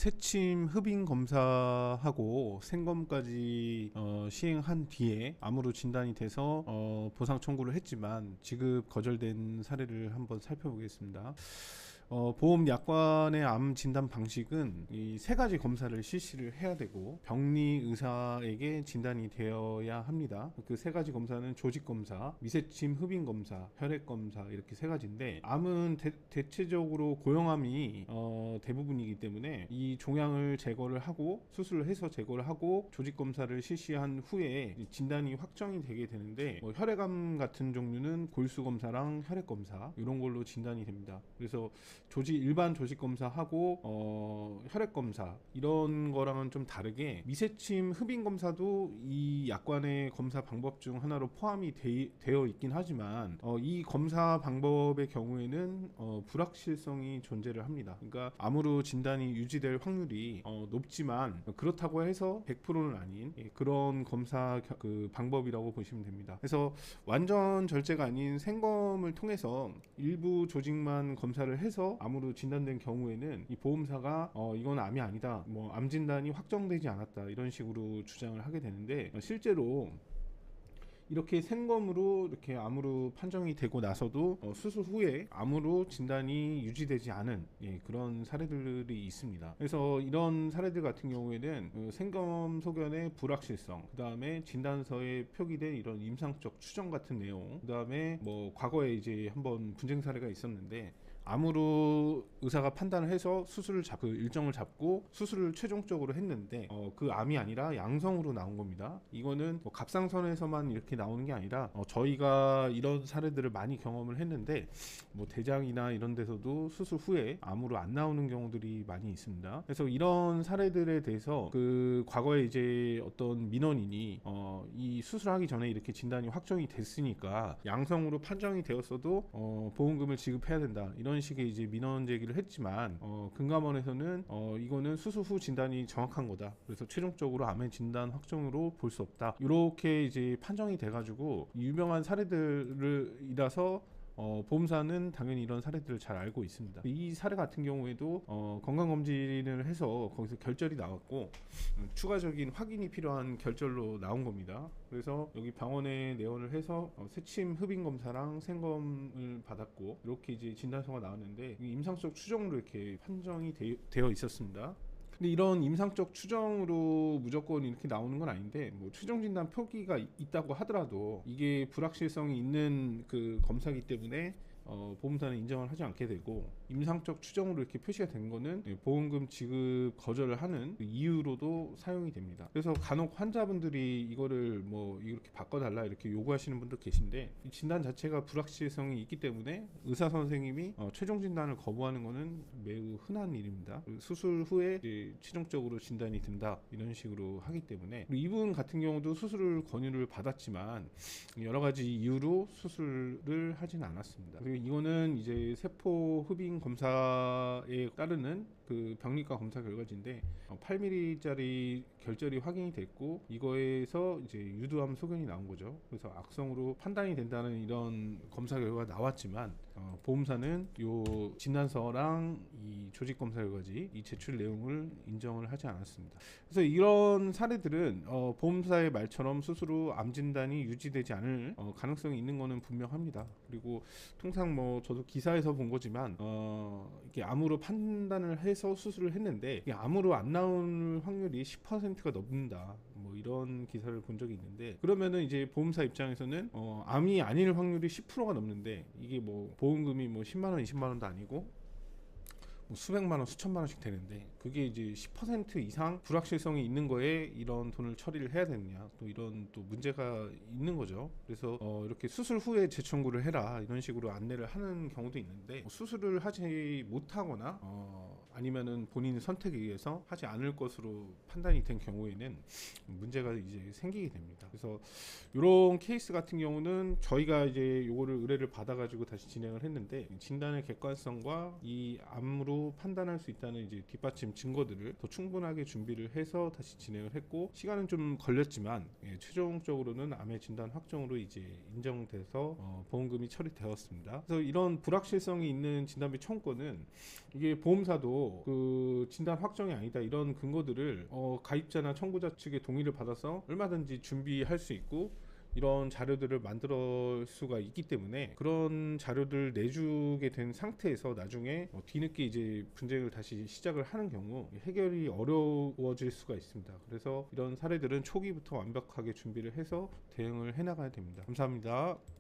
새침 흡인 검사하고 생검까지 시행한 뒤에 암으로 진단이 돼서 보상 청구를 했지만 지급 거절된 사례를 한번 살펴보겠습니다. 보험 약관의 암 진단 방식은 이 세 가지 검사를 실시를 해야 되고 병리 의사에게 진단이 되어야 합니다. 그 세 가지 검사는 조직 검사, 미세침 흡인 검사, 혈액 검사 이렇게 세 가지인데 암은 대체적으로 고형암이 대부분이기 때문에 이 종양을 제거를 하고 수술을 해서 제거를 하고 조직 검사를 실시한 후에 진단이 확정이 되게 되는데 혈액암 같은 종류는 골수 검사랑 혈액 검사 이런 걸로 진단이 됩니다. 그래서 일반 조직 검사하고 혈액 검사 이런 거랑은 좀 다르게 미세침 흡인 검사도 이 약관의 검사 방법 중 하나로 포함이 되어 있긴 하지만 이 검사 방법의 경우에는 불확실성이 존재를 합니다. 그러니까 암으로 진단이 유지될 확률이 높지만 그렇다고 해서 100%는 아닌 그런 검사 그 방법이라고 보시면 됩니다. 그래서 완전 절제가 아닌 생검을 통해서 일부 조직만 검사를 해서 암으로 진단된 경우에는 이 보험사가 이건 암이 아니다, 뭐 암 진단이 확정되지 않았다 이런 식으로 주장을 하게 되는데 실제로 이렇게 생검으로 이렇게 암으로 판정이 되고 나서도 수술 후에 암으로 진단이 유지되지 않은 그런 사례들이 있습니다. 그래서 이런 사례들 같은 경우에는 생검 소견의 불확실성, 그 다음에 진단서에 표기된 이런 임상적 추정 같은 내용, 그 다음에 뭐 과거에 이제 한번 분쟁 사례가 있었는데 암으로 의사가 판단을 해서 수술을 그 일정을 잡고 수술을 최종적으로 했는데 그 암이 아니라 양성으로 나온 겁니다. 이거는 뭐 갑상선에서만 이렇게 나오는 게 아니라 저희가 이런 사례들을 많이 경험을 했는데 뭐 대장이나 이런 데서도 수술 후에 암으로 안 나오는 경우들이 많이 있습니다. 그래서 이런 사례들에 대해서 그 과거에 이제 어떤 민원인이 이 수술하기 전에 이렇게 진단이 확정이 됐으니까 양성으로 판정이 되었어도 보험금을 지급해야 된다 이런 식의 이제 민원 제기를 했지만 금감원에서는 이거는 수술 후 진단이 정확한 거다. 그래서 최종적으로 암의 진단 확정으로 볼 수 없다. 이렇게 이제 판정이 돼가지고 유명한 사례들이라서 보험사는 당연히 이런 사례들을 잘 알고 있습니다. 이 사례 같은 경우에도 건강검진을 해서 거기서 결절이 나왔고 추가적인 확인이 필요한 결절로 나온 겁니다. 그래서 여기 병원에 내원을 해서 새침 흡인 검사랑 생검을 받았고 이렇게 이제 진단서가 나왔는데 임상적 추정으로 이렇게 판정이 되어 있었습니다. 근데 이런 임상적 추정으로 무조건 이렇게 나오는 건 아닌데 뭐 최종 진단 표기가 있다고 하더라도 이게 불확실성이 있는 그 검사이기 때문에 보험사는 인정을 하지 않게 되고 임상적 추정으로 이렇게 표시가 된 거는 보험금 지급 거절을 하는 그 이유로도 사용이 됩니다. 그래서 간혹 환자분들이 이거를 뭐 이렇게 바꿔달라 이렇게 요구하시는 분도 계신데 이 진단 자체가 불확실성이 있기 때문에 의사 선생님이 최종 진단을 거부하는 거는 매우 흔한 일입니다. 수술 후에 이제 최종적으로 진단이 된다 이런 식으로 하기 때문에 이분 같은 경우도 수술을 권유를 받았지만 여러 가지 이유로 수술을 하진 않았습니다. 이거는 이제 세포 흡인 검사에 따르는 그 병리과 검사 결과지인데 8mm짜리 결절이 확인이 됐고 이거에서 이제 유두암 소견이 나온 거죠. 그래서 악성으로 판단이 된다는 이런 검사 결과가 나왔지만 보험사는 요 진단서랑 이 조직 검사 결과지 이 제출 내용을 인정을 하지 않았습니다. 그래서 이런 사례들은 보험사의 말처럼 수술 후 암 진단이 유지되지 않을 가능성이 있는 거는 분명합니다. 그리고 통상 뭐 저도 기사에서 본 거지만 이게 암으로 판단을 해서 수술을 했는데 이게 암으로 안 나올 확률이 10%가 넘는다 뭐 이런 기사를 본 적이 있는데 그러면은 이제 보험사 입장에서는 암이 아닐 확률이 10%가 넘는데 이게 뭐 보험금이 뭐 10만원 20만원도 아니고 뭐 수백만원 수천만원씩 되는데 그게 이제 10% 이상 불확실성이 있는 거에 이런 돈을 처리를 해야 되느냐 또 이런 또 문제가 있는 거죠. 그래서 이렇게 수술 후에 재청구를 해라 이런 식으로 안내를 하는 경우도 있는데 수술을 하지 못하거나 아니면은 본인 선택에 의해서 하지 않을 것으로 판단이 된 경우에는 문제가 이제 생기게 됩니다. 그래서 이런 케이스 같은 경우는 저희가 이제 요거를 의뢰를 받아가지고 다시 진행을 했는데 진단의 객관성과 이 암으로 판단할 수 있다는 이제 뒷받침 증거들을 더 충분하게 준비를 해서 다시 진행을 했고 시간은 좀 걸렸지만 최종적으로는 암의 진단 확정으로 이제 인정돼서 보험금이 처리되었습니다. 그래서 이런 불확실성이 있는 진단비 청구권은 이게 보험사도 실제로 그 진단 확정이 아니다 이런 근거들을 가입자나 청구자 측의 동의를 받아서 얼마든지 준비할 수 있고 이런 자료들을 만들 수가 있기 때문에 그런 자료들 내주게 된 상태에서 나중에 뒤늦게 이제 분쟁을 다시 시작을 하는 경우 해결이 어려워질 수가 있습니다. 그래서 이런 사례들은 초기부터 완벽하게 준비를 해서 대응을 해나가야 됩니다. 감사합니다.